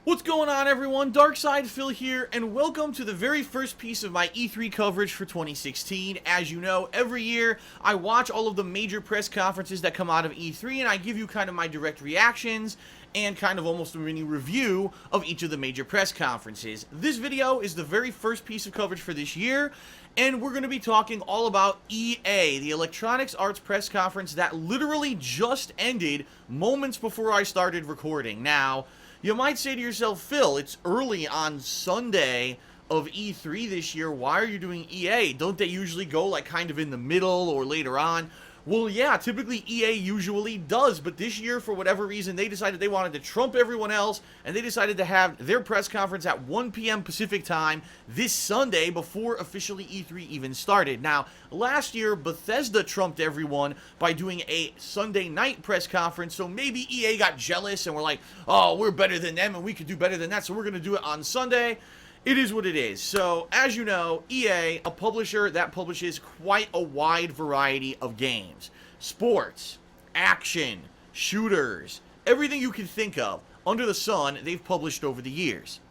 What's going on, everyone? Darkside Phil here, and welcome to the very first piece of my E3 coverage for 2016. As you know, every year I watch all of the major press conferences that come out of E3, and I give you kind of my direct reactions and kind of almost a mini review of each of the major press conferences. This video is the very first piece of coverage for this year, and we're going to be talking all about EA, the Electronics Arts press conference that literally just ended moments before I started recording. Now, you might say to yourself, Phil, it's early on Sunday of E3 this year. Why are you doing EA? Don't they usually go like kind of in the middle or later on? Well, yeah, typically EA usually does, but this year, for whatever reason, they decided they wanted to trump everyone else, and they decided to have their press conference at 1 p.m. Pacific time this Sunday before officially E3 even started. Now, last year, Bethesda trumped everyone by doing a Sunday night press conference, so maybe EA got jealous and were like, oh, we're better than them and we could do better than that, so we're going to do it on Sunday. It is what it is. So, as you know, EA, a publisher that publishes quite a wide variety of games. Sports, action, shooters, everything you can think of under the sun, they've published over the years.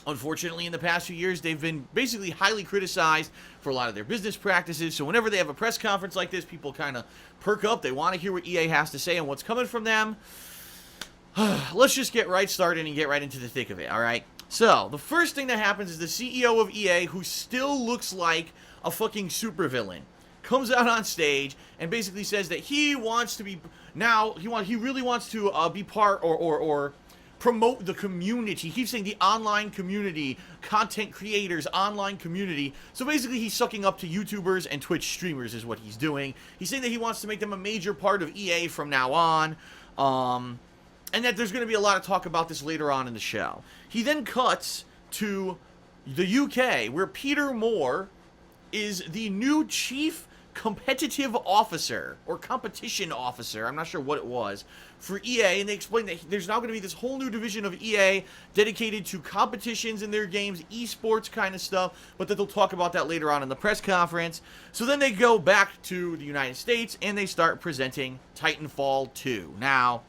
Unfortunately, in the past few years, they've been basically highly criticized for a lot of their business practices. So whenever they have a press conference like this, people kind of perk up. They want to hear what EA has to say and what's coming from them. Let's just get right started and get right into the thick of it, all right? So, the first thing that happens is the CEO of EA, who still looks like a fucking supervillain, comes out on stage and basically says that he wants to be, he really wants to be part or promote the community. He keeps saying the online community, content creators, online community. So basically he's sucking up to YouTubers and Twitch streamers is what he's doing. He's saying that he wants to make them a major part of EA from now on. And that there's going to be a lot of talk about this later on in the show. He then cuts to the UK, where Peter Moore is the new chief competitive officer, or competition officer, I'm not sure what it was, for EA, and they explain that there's now going to be this whole new division of EA dedicated to competitions in their games, esports kind of stuff, but that they'll talk about that later on in the press conference. So then they go back to the United States, and they start presenting Titanfall 2. Now,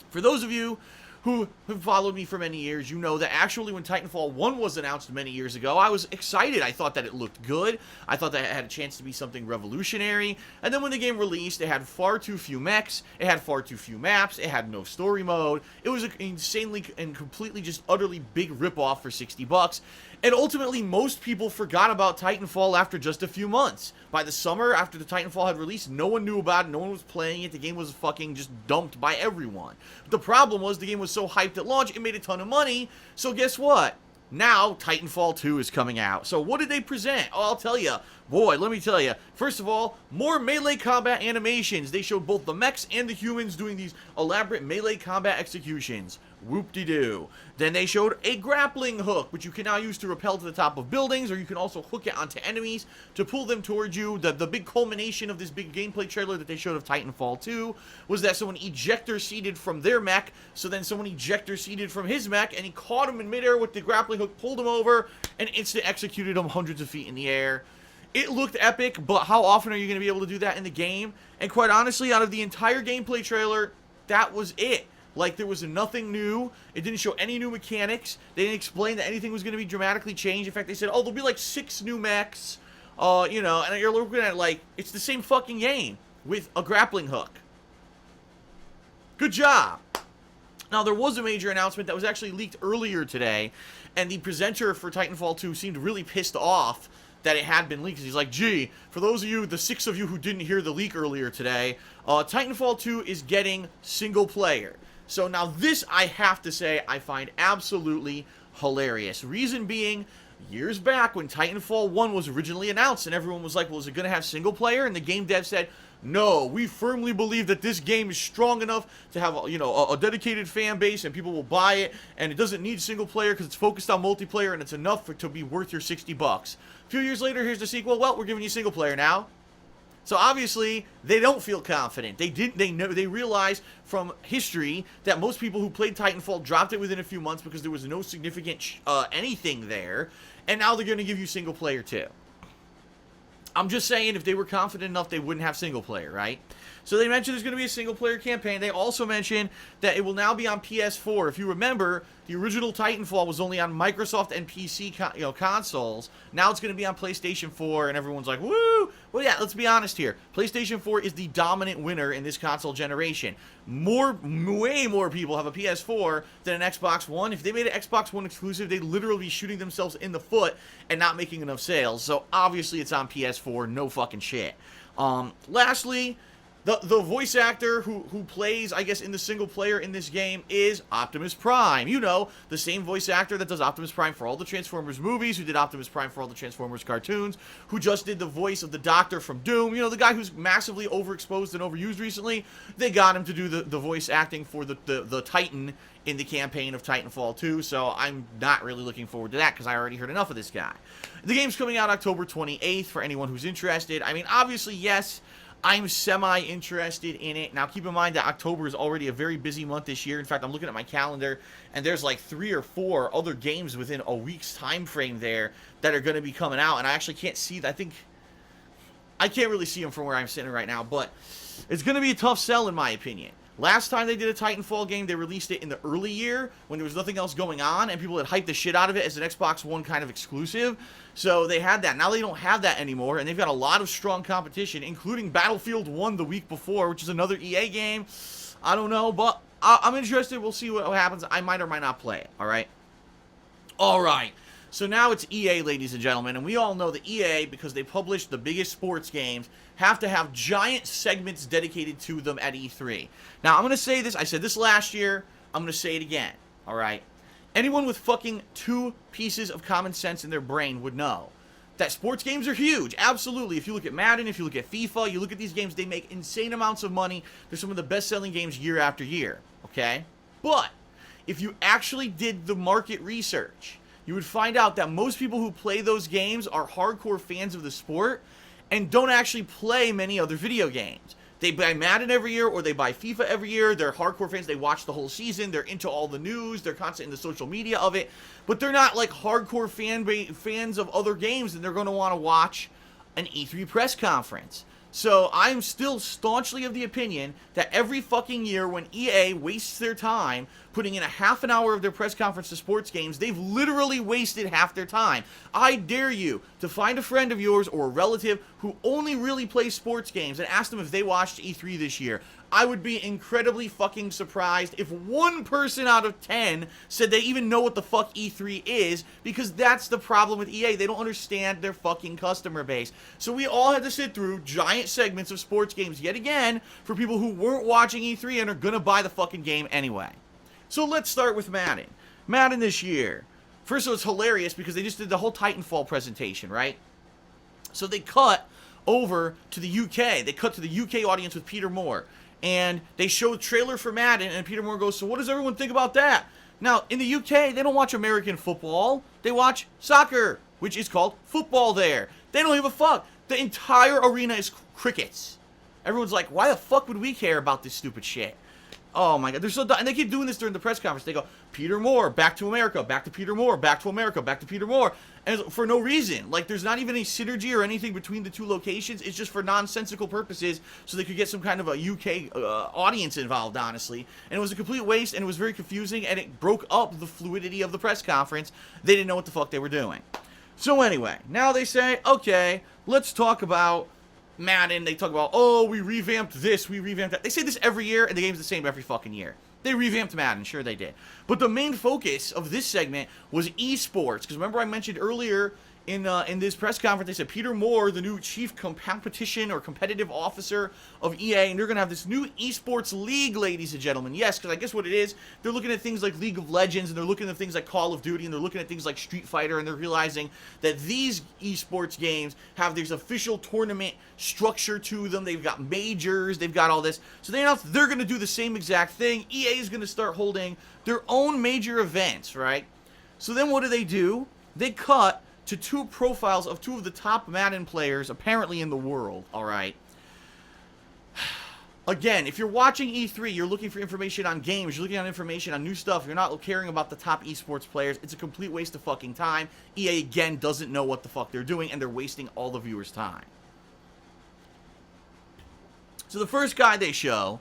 for those of you who have followed me for many years, you know that actually when Titanfall 1 was announced many years ago, I was excited. I thought that it looked good. I thought that it had a chance to be something revolutionary. And then when the game released, it had far too few mechs, it had far too few maps, it had no story mode. It was an insanely and completely just utterly big ripoff for $60. And ultimately, most people forgot about Titanfall after just a few months. By the summer, after the Titanfall had released, no one knew about it, no one was playing it, the game was fucking just dumped by everyone. But the problem was the game was so hyped at launch, it made a ton of money, so guess what? Now, Titanfall 2 is coming out. So what did they present? Oh, I'll tell you. Boy, let me tell you. First of all, more melee combat animations. They showed both the mechs and the humans doing these elaborate melee combat executions. Whoop-de-doo. Then they showed a grappling hook, which you can now use to rappel to the top of buildings, or you can also hook it onto enemies to pull them towards you. The big culmination of this big gameplay trailer that they showed of Titanfall 2 was that someone ejector-seated from their mech, so then someone ejector-seated from his mech, and he caught him in midair with the grappling hook, pulled him over, and instant executed him hundreds of feet in the air. It looked epic, but how often are you going to be able to do that in the game? And quite honestly, out of the entire gameplay trailer, that was it. Like, there was nothing new. It didn't show any new mechanics. They didn't explain that anything was going to be dramatically changed. In fact, they said, oh, there'll be like 6 new mechs, you know, and you're looking at it like, it's the same fucking game with a grappling hook. Good job. Now, there was a major announcement that was actually leaked earlier today, and the presenter for Titanfall 2 seemed really pissed off that it had been leaked. He's like, gee, for those of you, the 6 of you who didn't hear the leak earlier today, Titanfall 2 is getting single player. So now this, I have to say, I find absolutely hilarious. Reason being, years back when Titanfall 1 was originally announced and everyone was like, well, is it going to have single player? And the game dev said, no, we firmly believe that this game is strong enough to have, you know, a dedicated fan base and people will buy it, and it doesn't need single player because it's focused on multiplayer and it's enough to be worth your $60. A few years later, here's the sequel. Well, we're giving you single player now. So obviously, they don't feel confident. They realize from history that most people who played Titanfall dropped it within a few months because there was no significant anything there, and now they're going to give you single player too. I'm just saying, if they were confident enough, they wouldn't have single player, right? So they mentioned there's going to be a single player campaign. They also mentioned that it will now be on PS4. If you remember, the original Titanfall was only on Microsoft and PC consoles. Now it's going to be on PlayStation 4, and everyone's like, woo! Well, yeah, let's be honest here. PlayStation 4 is the dominant winner in this console generation. Way more people have a PS4 than an Xbox One. If they made an Xbox One exclusive, they'd literally be shooting themselves in the foot and not making enough sales. So obviously it's on PS4, no fucking shit. Lastly, the voice actor who plays, I guess, in the single player in this game is Optimus Prime. You know, the same voice actor that does Optimus Prime for all the Transformers movies, who did Optimus Prime for all the Transformers cartoons, who just did the voice of the Doctor from Doom. You know, the guy who's massively overexposed and overused recently. They got him to do the voice acting for the Titan in the campaign of Titanfall 2, so I'm not really looking forward to that because I already heard enough of this guy. The game's coming out October 28th for anyone who's interested. I mean, obviously, yes, I'm semi-interested in it. Now, keep in mind that October is already a very busy month this year. In fact, I'm looking at my calendar, and there's like 3 or 4 other games within a week's time frame there that are going to be coming out, and I actually can't see that. I can't really see them from where I'm sitting right now, but it's going to be a tough sell in my opinion. Last time they did a Titanfall game, they released it in the early year when there was nothing else going on, and people had hyped the shit out of it as an Xbox One kind of exclusive. So they had that. Now they don't have that anymore, and they've got a lot of strong competition, including Battlefield 1 the week before, which is another EA game. I don't know, but I'm interested. We'll see what happens. I might or might not play it, all right? All right. So now it's EA, ladies and gentlemen, and we all know that EA, because they publish the biggest sports games, have to have giant segments dedicated to them at E3. Now, I'm going to say this. I said this last year. I'm going to say it again, all right? Anyone with fucking 2 pieces of common sense in their brain would know that sports games are huge. Absolutely. If you look at Madden, if you look at FIFA, you look at these games, they make insane amounts of money. They're some of the best-selling games year after year, okay? But if you actually did the market research, you would find out that most people who play those games are hardcore fans of the sport and don't actually play many other video games. They buy Madden every year or they buy FIFA every year. They're hardcore fans. They watch the whole season. They're into all the news. They're constant in the social media of it. But they're not like hardcore fans of other games, and they're going to want to watch an E3 press conference. So I'm still staunchly of the opinion that every fucking year when EA wastes their time putting in a half an hour of their press conference to sports games, they've literally wasted half their time. I dare you to find a friend of yours or a relative who only really plays sports games and ask them if they watched E3 this year. I would be incredibly fucking surprised if 1 person out of 10 said they even know what the fuck E3 is, because that's the problem with EA. They don't understand their fucking customer base. So we all had to sit through giant segments of sports games yet again for people who weren't watching E3 and are gonna buy the fucking game anyway. So let's start with Madden. Madden this year. First of all, it's hilarious because they just did the whole Titanfall presentation, right? So they cut over to the UK. They cut to the UK audience with Peter Moore. And they showed a trailer for Madden, and Peter Moore goes, so what does everyone think about that? Now, in the UK, they don't watch American football. They watch soccer, which is called football there. They don't give a fuck. The entire arena is crickets. Everyone's like, why the fuck would we care about this stupid shit? Oh my god, they're so dumb. And they keep doing this during the press conference. They go, Peter Moore, back to America, back to Peter Moore, back to America, back to Peter Moore. And for no reason. Like, there's not even any synergy or anything between the 2 locations. It's just for nonsensical purposes so they could get some kind of a UK audience involved, honestly. And it was a complete waste, and it was very confusing, and it broke up the fluidity of the press conference. They didn't know what the fuck they were doing. So anyway, now they say, okay, let's talk about Madden. They talk about, oh, we revamped this, we revamped that. They say this every year, and the game's the same every fucking year. They revamped Madden, sure they did. But the main focus of this segment was esports. Because remember I mentioned earlier in this press conference, they said Peter Moore, the new chief competition or competitive officer of EA, and they're going to have this new esports league, ladies and gentlemen. Yes, because I guess what it is, they're looking at things like League of Legends, and they're looking at things like Call of Duty, and they're looking at things like Street Fighter, and they're realizing that these esports games have this official tournament structure to them. They've got majors, they've got all this. So they announced they're going to do the same exact thing. EA is going to start holding their own major events, right? So then what do? They cut to 2 profiles of 2 of the top Madden players apparently in the world, alright? Again, if you're watching E3, you're looking for information on games, you're looking at information on new stuff, you're not caring about the top esports players, it's a complete waste of fucking time. EA, again, doesn't know what the fuck they're doing, and they're wasting all the viewers' time. So the first guy they show,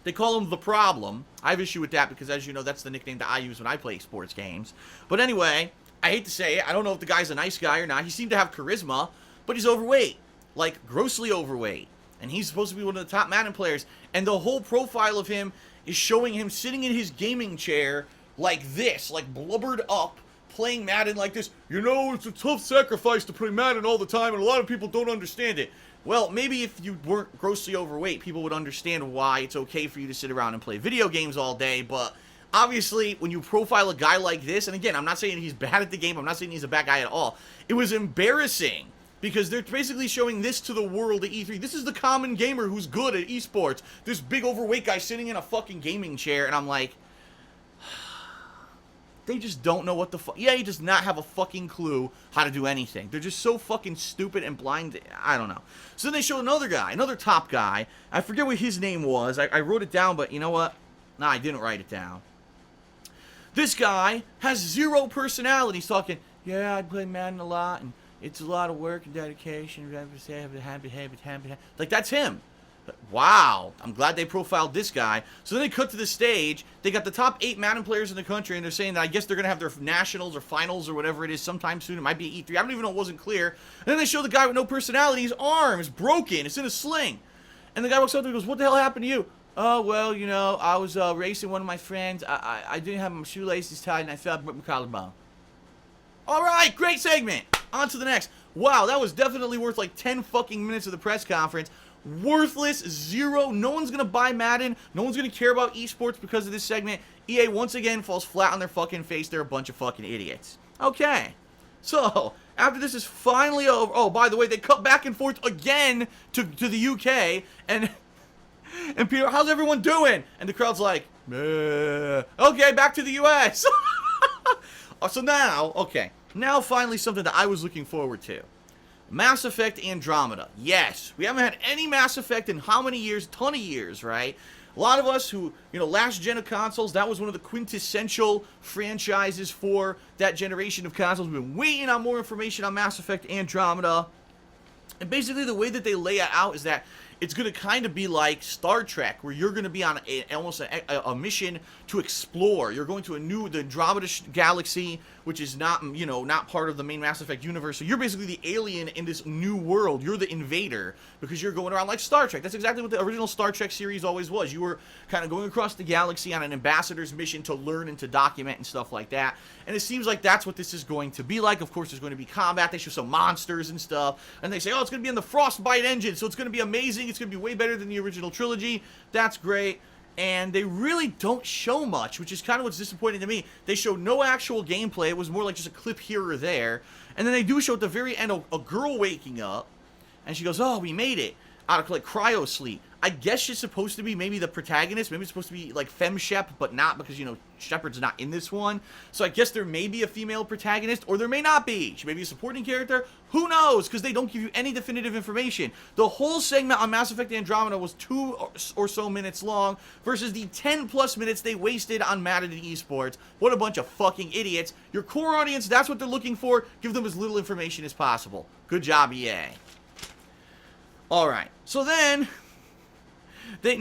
they call him The Problem. I have issue with that because, as you know, that's the nickname that I use when I play sports games. But anyway, I hate to say it, I don't know if the guy's a nice guy or not. He seemed to have charisma, but he's overweight. Like, grossly overweight. And he's supposed to be one of the top Madden players. And the whole profile of him is showing him sitting in his gaming chair like this, like blubbered up, playing Madden like this. You know, it's a tough sacrifice to play Madden all the time, and a lot of people don't understand it. Well, maybe if you weren't grossly overweight, people would understand why it's okay for you to sit around and play video games all day, but obviously, when you profile a guy like this, and again, I'm not saying he's bad at the game, I'm not saying he's a bad guy at all, it was embarrassing, because they're basically showing this to the world at E3. This is the common gamer who's good at esports, this big overweight guy sitting in a fucking gaming chair, and I'm like, they just don't know what the fuck. Yeah, he does not have a fucking clue how to do anything. They're just so fucking stupid and blind. I don't know. So then they show another guy, another top guy. I forget what his name was. I wrote it down, but you know what? Nah, I didn't write it down. This guy has zero personality. He's talking, yeah, I play Madden a lot, and it's a lot of work and dedication. Like, that's him. Wow, I'm glad they profiled this guy. So then they cut to the stage. They got the top 8 Madden players in the country, and they're saying that I guess they're going to have their nationals or finals or whatever it is sometime soon. It might be E3. I don't even know. It wasn't clear. And then they show the guy with no personality. His arm is broken. It's in a sling. And the guy walks up to him and goes, what the hell happened to you? Oh, well, you know, I was racing one of my friends. I didn't have my shoelaces tied, and I fell and broke my collarbone. All right, great segment. On to the next. Wow, that was definitely worth like 10 fucking minutes of the press conference. Worthless, zero. No one's going to buy Madden. No one's going to care about esports because of this segment. EA, once again, falls flat on their fucking face. They're a bunch of fucking idiots. Okay. So, after this is finally over. Oh, by the way, they cut back and forth again to the UK. And Peter, how's everyone doing? And the crowd's like, meh. Okay, back to the US. So now, okay. Now finally something that I was looking forward to. Mass Effect Andromeda. Yes, we haven't had any Mass Effect in how many years? Ton of years, right? A lot of us who, you know, last gen of consoles, that was one of the quintessential franchises for that generation of consoles. We've been waiting on more information on Mass Effect Andromeda. And basically the way that they lay it out is that it's going to kind of be like Star Trek, where you're going to be on almost a mission to explore. You're going to the Andromeda galaxy, which is not, you know, not part of the main Mass Effect universe. So you're basically the alien in this new world. You're the invader because you're going around like Star Trek. That's exactly what the original Star Trek series always was. You were kind of going across the galaxy on an ambassador's mission to learn and to document and stuff like that. And it seems like that's what this is going to be like. Of course, there's going to be combat. They show some monsters and stuff. And they say, oh, it's going to be in the Frostbite engine, so it's going to be amazing. It's going to be way better than the original trilogy. That's great. And they really don't show much, which is kind of what's disappointing to me. They show no actual gameplay. It was more like just a clip here or there. And then they do show at the very end a girl waking up, and she goes, oh, we made it, out of like cryo sleep. I guess she's supposed to be maybe the protagonist. Maybe it's supposed to be like Fem Shep, but not, because, you know, Shepard's not in this one. So I guess there may be a female protagonist, or there may not be. She may be a supporting character. Who knows? Because they don't give you any definitive information. The whole segment on Mass Effect Andromeda was 2 or so minutes long versus the 10 plus minutes they wasted on Madden and esports. What a bunch of fucking idiots. Your core audience, that's what they're looking for. Give them as little information as possible. Good job, EA. Alright, so then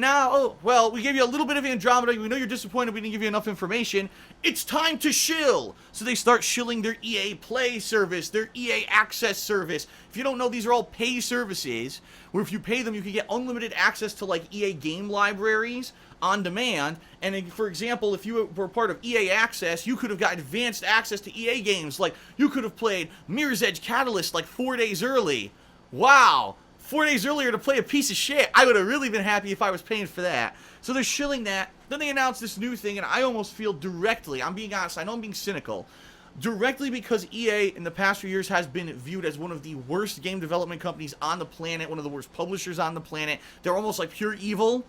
oh, well, we gave you a little bit of Andromeda. We know you're disappointed we didn't give you enough information. It's time to shill. So they start shilling their EA Play service, their EA Access service. If you don't know, these are all pay services where if you pay them, you can get unlimited access to like EA game libraries on demand. And for example, if you were part of EA Access, you could have got advanced access to EA games. Like you could have played Mirror's Edge Catalyst like 4 days early. Wow. 4 days earlier to play a piece of shit. I would have really been happy if I was paying for that. So they're shilling that. Then they announced this new thing, and I almost feel directly, I'm being honest, I know I'm being cynical, directly because EA in the past few years has been viewed as one of the worst game development companies on the planet, one of the worst publishers on the planet. They're almost like pure evil.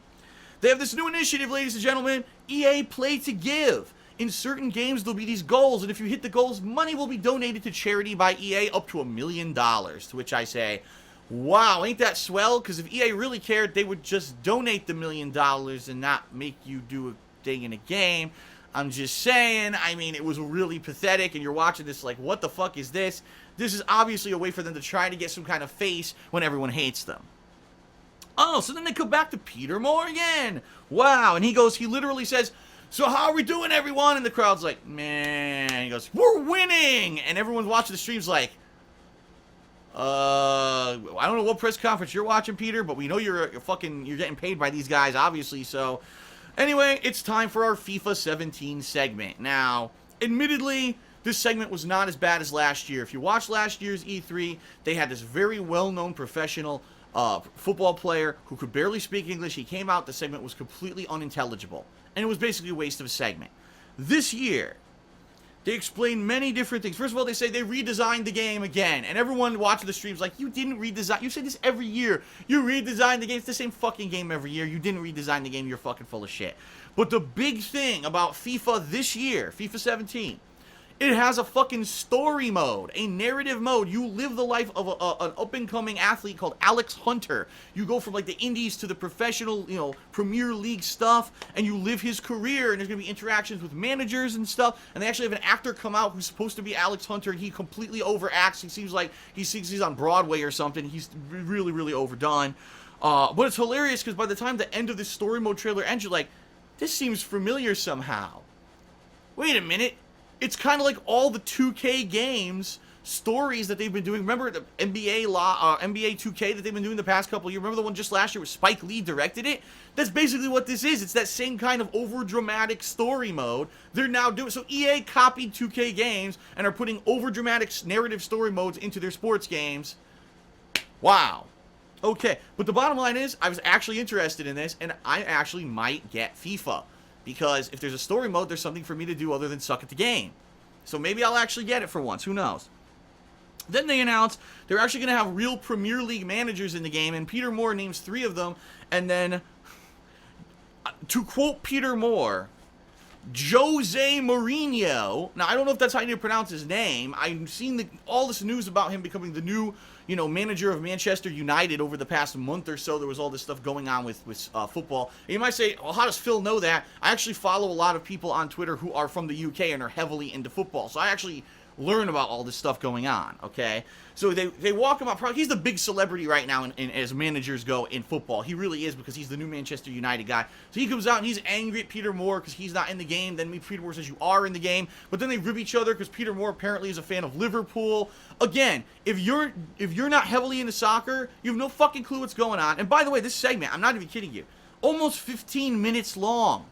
They have this new initiative, ladies and gentlemen, EA Play to Give. In certain games, there'll be these goals, and if you hit the goals, money will be donated to charity by EA up to $1 million, to which I say, wow, ain't that swell? Because if EA really cared, they would just donate the $1 million and not make you do a thing in a game. I'm just saying, I mean, it was really pathetic, and you're watching this like, what the fuck is this? This is obviously a way for them to try to get some kind of face when everyone hates them. Oh, so then they come back to Peter Moore again. Wow. And he literally says, so how are we doing, everyone? And the crowd's like, man. He goes, we're winning. And everyone's watching the streams like, I don't know what press conference you're watching, Peter, but we know you're getting paid by these guys, obviously. So anyway, it's time for our FIFA 17 segment. Now, admittedly, this segment was not as bad as last year. If you watched last year's E3, they had this very well-known professional football player who could barely speak English. He came out, the segment was completely unintelligible, and it was basically a waste of a segment. This year, they explain many different things. First of all, they say they redesigned the game again, and everyone watching the streams like, you didn't redesign. You say this every year. You redesigned the game. It's the same fucking game every year. You didn't redesign the game. You're fucking full of shit. But the big thing about FIFA this year, FIFA 17, it has a fucking story mode, a narrative mode. You live the life of an up-and-coming athlete called Alex Hunter. You go from, like, the indies to the professional, Premier League stuff, and you live his career, and there's going to be interactions with managers and stuff, and they actually have an actor come out who's supposed to be Alex Hunter, and he completely overacts. He seems like he's on Broadway or something. He's really, really overdone. But it's hilarious, because by the time the end of this story mode trailer ends, you're like, this seems familiar somehow. Wait a minute. It's kind of like all the 2K games stories that they've been doing. Remember the NBA 2K that they've been doing the past couple of years? Remember the one just last year where Spike Lee directed it? That's basically what this is. It's that same kind of over-dramatic story mode. They're now doing... So EA copied 2K games and are putting over-dramatic narrative story modes into their sports games. Wow. Okay, but the bottom line is, I was actually interested in this, and I actually might get FIFA. Because if there's a story mode, there's something for me to do other than suck at the game. So maybe I'll actually get it for once. Who knows? Then they announced they're actually going to have real Premier League managers in the game. And Peter Moore names 3 of them. And then, to quote Peter Moore, Jose Mourinho. Now, I don't know if that's how you pronounce his name. I've seen all this news about him becoming the new, manager of Manchester United over the past month or so. There was all this stuff going on with football. And you might say, well, how does Phil know that? I actually follow a lot of people on Twitter who are from the UK and are heavily into football. So I actually learn about all this stuff going on, okay? So they walk him out. He's the big celebrity right now as managers go in football. He really is, because he's the new Manchester United guy. So he comes out and he's angry at Peter Moore because he's not in the game. Then Peter Moore says, you are in the game. But then they rib each other because Peter Moore apparently is a fan of Liverpool. Again, if you're not heavily into soccer, you have no fucking clue what's going on. And by the way, this segment, I'm not even kidding you, almost 15 minutes long.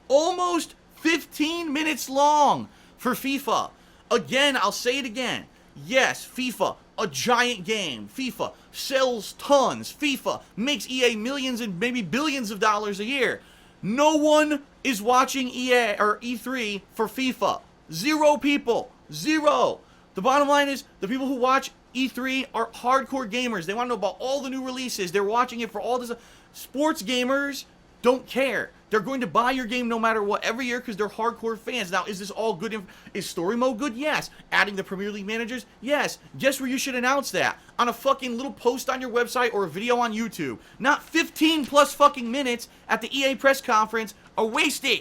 Almost 15 minutes long for FIFA. Again, I'll say it again. Yes, FIFA, a giant game. FIFA sells tons. FIFA makes EA millions and maybe billions of dollars a year. No one is watching EA or E3 for FIFA. 0 people. 0. The bottom line is the people who watch E3 are hardcore gamers. They want to know about all the new releases. They're watching it for all this. Sports gamers don't care. They're going to buy your game no matter what every year because they're hardcore fans. Now, is this all good? Is story mode good? Yes. Adding the Premier League managers? Yes. Guess where you should announce that? On a fucking little post on your website or a video on YouTube. Not 15 plus fucking minutes at the EA press conference are wasted.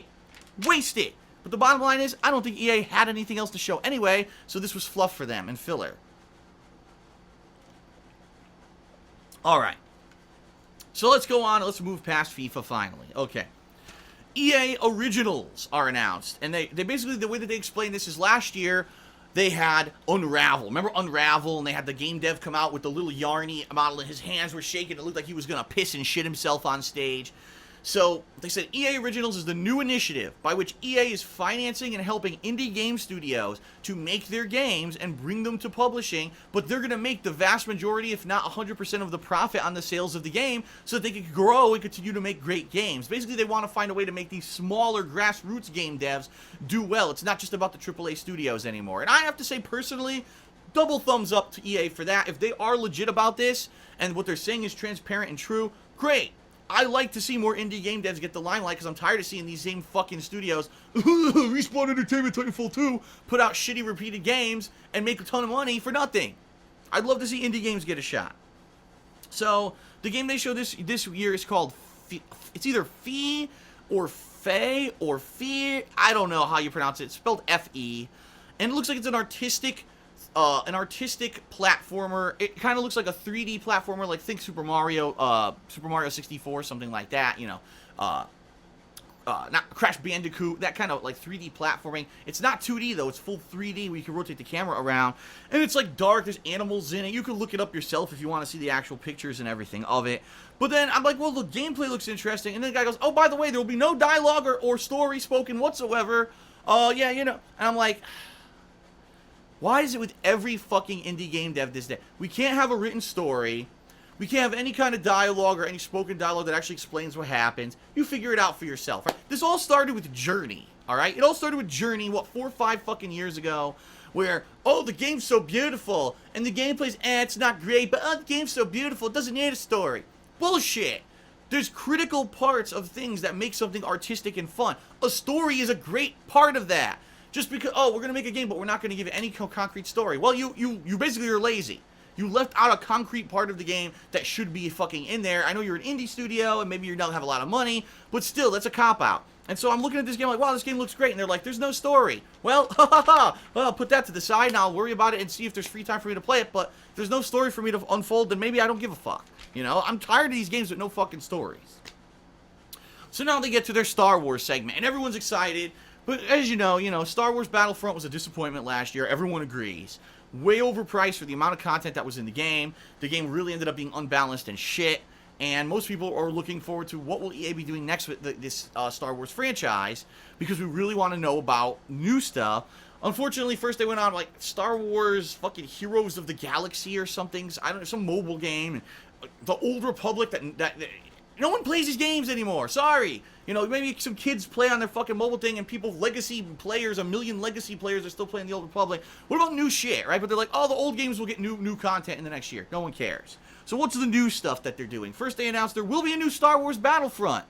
Wasted. But the bottom line is, I don't think EA had anything else to show anyway, so this was fluff for them and filler. Alright. So let's go on. Let's move past FIFA finally. Okay. EA Originals are announced. And they basically, the way that they explained this is last year, they had Unravel. Remember Unravel? And they had the game dev come out with the little Yarny model, and his hands were shaking. It looked like he was going to piss and shit himself on stage. So they said EA Originals is the new initiative by which EA is financing and helping indie game studios to make their games and bring them to publishing, but they're going to make the vast majority, if not 100% of the profit on the sales of the game so that they can grow and continue to make great games. Basically, they want to find a way to make these smaller grassroots game devs do well. It's not just about the AAA studios anymore. And I have to say, personally, double thumbs up to EA for that. If they are legit about this and what they're saying is transparent and true, great. I like to see more indie game devs get the limelight because I'm tired of seeing these same fucking studios, Respawn Entertainment, Titanfall 2, put out shitty repeated games and make a ton of money for nothing. I'd love to see indie games get a shot. So, the game they show this year is called, it's either Fee or Fae or Fee, I don't know how you pronounce it. It's spelled F-E. And it looks like it's an artistic an artistic platformer. It kind of looks like a 3D platformer, like think Super Mario 64, something like that, you know. Not Crash Bandicoot, that kind of like 3D platforming. It's not 2D though, it's full 3D where you can rotate the camera around. And it's like dark, there's animals in it. You can look it up yourself if you want to see the actual pictures and everything of it. But then I'm like, well, the gameplay looks interesting. And then the guy goes, oh, by the way, there will be no dialogue or story spoken whatsoever. Yeah, you know. And I'm like, why is it with every fucking indie game dev this day? We can't have a written story. We can't have any kind of dialogue or any spoken dialogue that actually explains what happens. You figure it out for yourself, right? This all started with Journey, all right? It all started with Journey, what, 4 or 5 fucking years ago, where, oh, the game's so beautiful, and the gameplay's, it's not great, but, oh, the game's so beautiful, it doesn't need a story. Bullshit. There's critical parts of things that make something artistic and fun. A story is a great part of that. Just because, oh, we're going to make a game, but we're not going to give it any concrete story. Well, you basically are lazy. You left out a concrete part of the game that should be fucking in there. I know you're an indie studio, and maybe you don't have a lot of money, but still, that's a cop-out. And so I'm looking at this game like, wow, this game looks great. And they're like, there's no story. Well, well, I'll put that to the side, and I'll worry about it and see if there's free time for me to play it. But if there's no story for me to unfold, then maybe I don't give a fuck. You know, I'm tired of these games with no fucking stories. So now they get to their Star Wars segment, and everyone's excited. But as you know, Star Wars Battlefront was a disappointment last year. Everyone agrees. Way overpriced for the amount of content that was in the game. The game really ended up being unbalanced and shit. And most people are looking forward to what will EA be doing next with this Star Wars franchise, because we really want to know about new stuff. Unfortunately, first they went on like Star Wars fucking Heroes of the Galaxy or something. I don't know, some mobile game. The Old Republic that no one plays these games anymore. Sorry. You know, maybe some kids play on their fucking mobile thing and people, legacy players, 1 million legacy players are still playing the Old Republic. What about new shit, right? But they're like, oh, the old games will get new content in the next year. No one cares. So what's the new stuff that they're doing? First, they announced there will be a new Star Wars Battlefront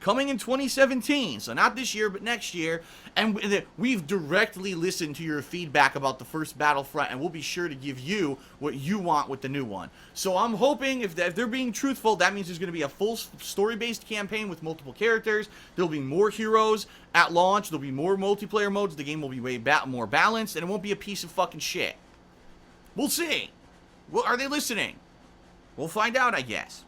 coming in 2017. So not this year, but next year. And we've directly listened to your feedback about the first Battlefront, and we'll be sure to give you what you want with the new one. So I'm hoping if they're being truthful, that means there's going to be a full story-based campaign with multiple characters. There'll be more heroes at launch. There'll be more multiplayer modes. The game will be way more balanced, and it won't be a piece of fucking shit. We'll see. Well, are they listening? We'll find out, I guess.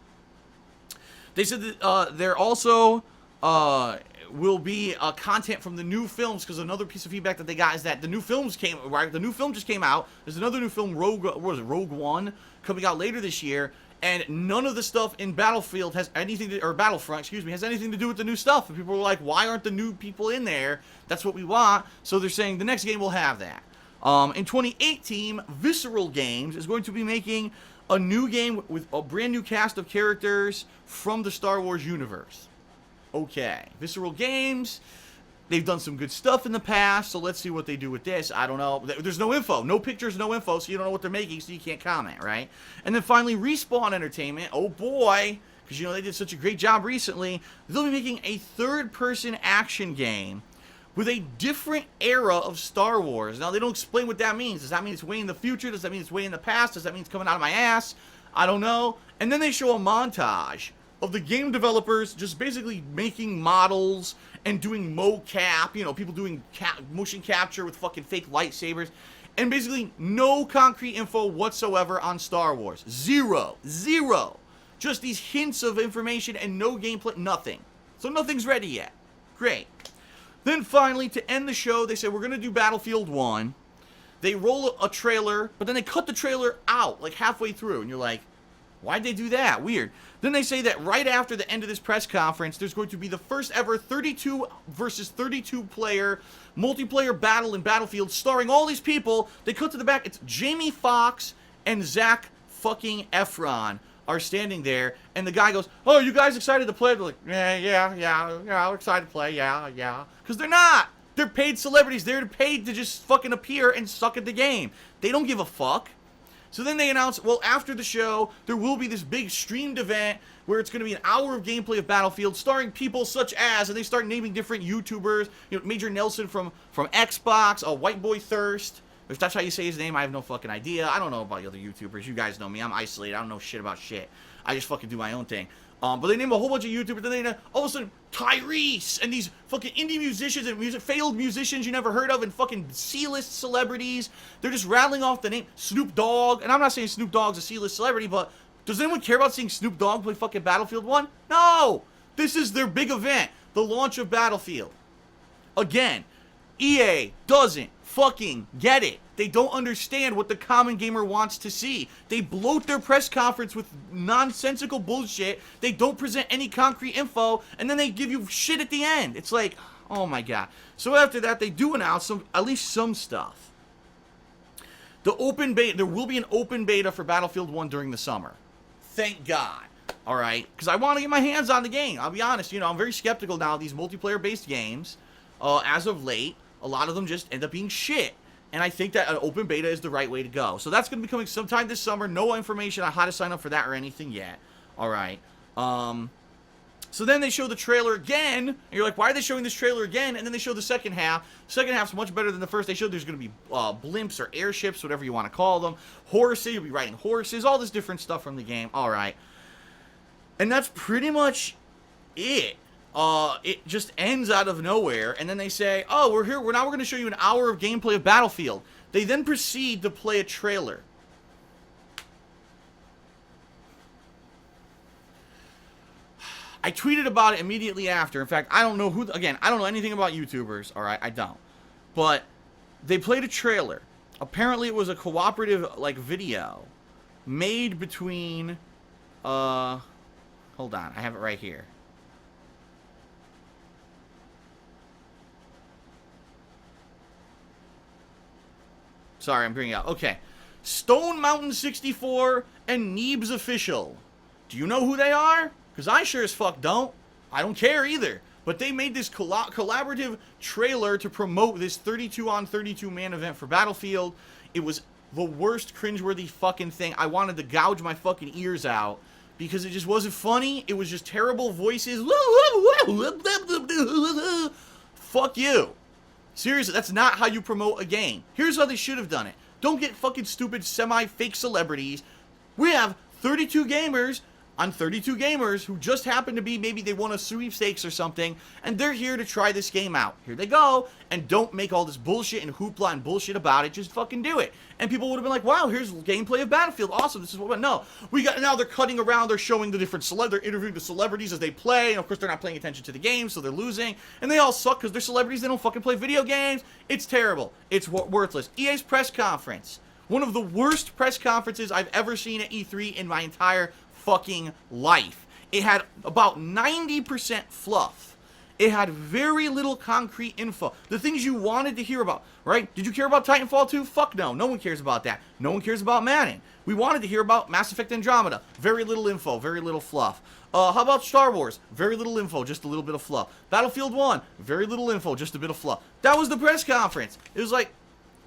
They said that there also will be content from the new films, because another piece of feedback that they got is that the new films came, right? The new film just came out. There's another new film, Rogue One, coming out later this year, and none of the stuff in Battlefield has anything to, or Battlefront, excuse me, has anything to do with the new stuff. And people were like, why aren't the new people in there? That's what we want. So they're saying the next game will have that. In 2018, Visceral Games is going to be making a new game with a brand new cast of characters from the Star Wars universe. Okay, Visceral Games, they've done some good stuff in the past, so let's see what they do with this. I don't know. There's no info. No pictures, no info, so you don't know what they're making, so you can't comment, right? And then finally, Respawn Entertainment, oh boy, because, you know, they did such a great job recently. They'll be making a third-person action game with a different era of Star Wars. Now, they don't explain what that means. Does that mean it's way in the future? Does that mean it's way in the past? Does that mean it's coming out of my ass? I don't know. And then they show a montage of the game developers just basically making models and doing mocap, you know, people doing motion capture with fucking fake lightsabers, and basically no concrete info whatsoever on Star Wars. Zero. Just these hints of information and no gameplay, nothing. So nothing's ready yet. Great. Then finally, to end the show, they said, we're going to do Battlefield 1. They roll a trailer, but then they cut the trailer out, like halfway through. And you're like, why'd they do that? Weird. Then they say that right after the end of this press conference, there's going to be the first ever 32 versus 32 player multiplayer battle in Battlefield, starring all these people. They cut to the back. It's Jamie Foxx and Zac fucking Efron are standing there, and the guy goes, oh, you guys excited to play? They're like, yeah, we're excited to play, yeah. Because they're not. They're paid celebrities. They're paid to just fucking appear and suck at the game. They don't give a fuck. So then they announce, well, after the show, there will be this big streamed event where it's going to be an hour of gameplay of Battlefield, starring people such as, and they start naming different YouTubers, you know, Major Nelson from Xbox, White Boy Thirst. If that's how you say his name, I have no fucking idea. I don't know about the other YouTubers. You guys know me. I'm isolated. I don't know shit about shit. I just fucking do my own thing. But they name a whole bunch of YouTubers, then they name, all of a sudden, Tyrese, and these fucking indie musicians and failed musicians you never heard of, and fucking C-list celebrities. They're just rattling off the name Snoop Dogg, and I'm not saying Snoop Dogg's a C-list celebrity, but does anyone care about seeing Snoop Dogg play fucking Battlefield 1? No! This is their big event, the launch of Battlefield. Again, EA doesn't fucking get it. They don't understand what the common gamer wants to see. They bloat their press conference with nonsensical bullshit. They don't present any concrete info, and then they give you shit at the end. It's like, oh my god. So after that, they do announce at least some stuff. The open beta, there will be an open beta for Battlefield 1 during the summer. Thank God. Alright? Because I want to get my hands on the game. I'll be honest, I'm very skeptical now of these multiplayer-based games. As of late, a lot of them just end up being shit. And I think that an open beta is the right way to go. So that's going to be coming sometime this summer. No information on how to sign up for that or anything yet. Alright. So then they show the trailer again. And you're like, why are they showing this trailer again? And then they show the second half. The second half's much better than the first. They showed there's going to be blimps or airships, whatever you want to call them. Horses. You'll be riding horses. All this different stuff from the game. Alright. And that's pretty much it. It just ends out of nowhere, and then they say, oh, we're here, now we're going to show you an hour of gameplay of Battlefield. They then proceed to play a trailer. I tweeted about it immediately after. In fact, I don't know who, again, I don't know anything about YouTubers, alright, I don't. But they played a trailer. Apparently it was a cooperative, video made between, hold on, I have it right here. Sorry, I'm bringing it out. Okay. Stone Mountain 64 and Neebs Official. Do you know who they are? Because I sure as fuck don't. I don't care either. But they made this collaborative trailer to promote this 32-on-32 man event for Battlefield. It was the worst cringeworthy fucking thing. I wanted to gouge my fucking ears out because it just wasn't funny. It was just terrible voices. Fuck you. Seriously, that's not how you promote a game. Here's how they should have done it. Don't get fucking stupid semi-fake celebrities. We have 32 gamers on 32 gamers who just happen to be, maybe they won a sweepstakes or something, and they're here to try this game out. Here they go, and don't make all this bullshit and hoopla and bullshit about it. Just fucking do it. And people would have been like, wow, here's gameplay of Battlefield. Awesome, this is what, no. Now they're cutting around, they're showing the different they're interviewing the celebrities as they play, and of course they're not paying attention to the game, so they're losing, and they all suck because they're celebrities, they don't fucking play video games. It's terrible. It's worthless. EA's press conference. One of the worst press conferences I've ever seen at E3 in my entire fucking life. It had about 90% fluff. It had very little concrete info. The things you wanted to hear about, right? Did you care about Titanfall 2? Fuck no. No one cares about that. No one cares about Madden. We wanted to hear about Mass Effect Andromeda. Very little info. Very little fluff. How about Star Wars? Very little info. Just a little bit of fluff. Battlefield 1. Very little info. Just a bit of fluff. That was the press conference. It was like,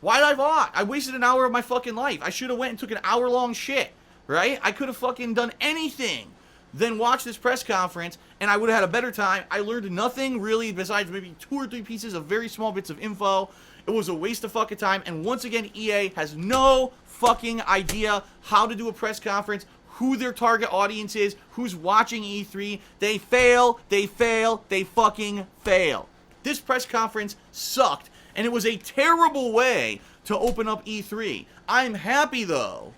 why did I bother? I wasted an hour of my fucking life. I should have went and took an hour-long shit. Right? I could have fucking done anything than watch this press conference, and I would have had a better time. I learned nothing really besides maybe 2 or 3 pieces of very small bits of info. It was a waste of fucking time, and once again, EA has no fucking idea how to do a press conference, who their target audience is, who's watching E3. They fail, they fail, they fucking fail. This press conference sucked, and it was a terrible way to open up E3. I'm happy, though,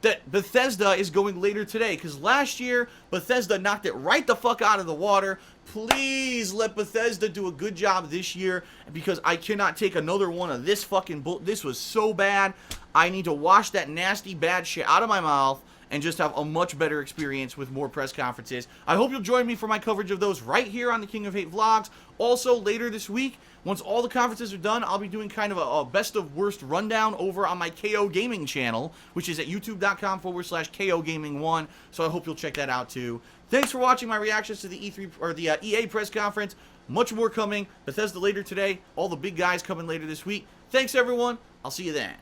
that Bethesda is going later today, because last year, Bethesda knocked it right the fuck out of the water. Please let Bethesda do a good job this year, because I cannot take another one of this fucking this was so bad. I need to wash that nasty bad shit out of my mouth and just have a much better experience with more press conferences. I hope you'll join me for my coverage of those right here on the King of Hate Vlogs. Also, later this week, once all the conferences are done, I'll be doing kind of a best of worst rundown over on my KO Gaming channel, which is at youtube.com/KO Gaming 1. So I hope you'll check that out too. Thanks for watching my reactions to the E3 or the EA press conference. Much more coming. Bethesda later today. All the big guys coming later this week. Thanks everyone. I'll see you then.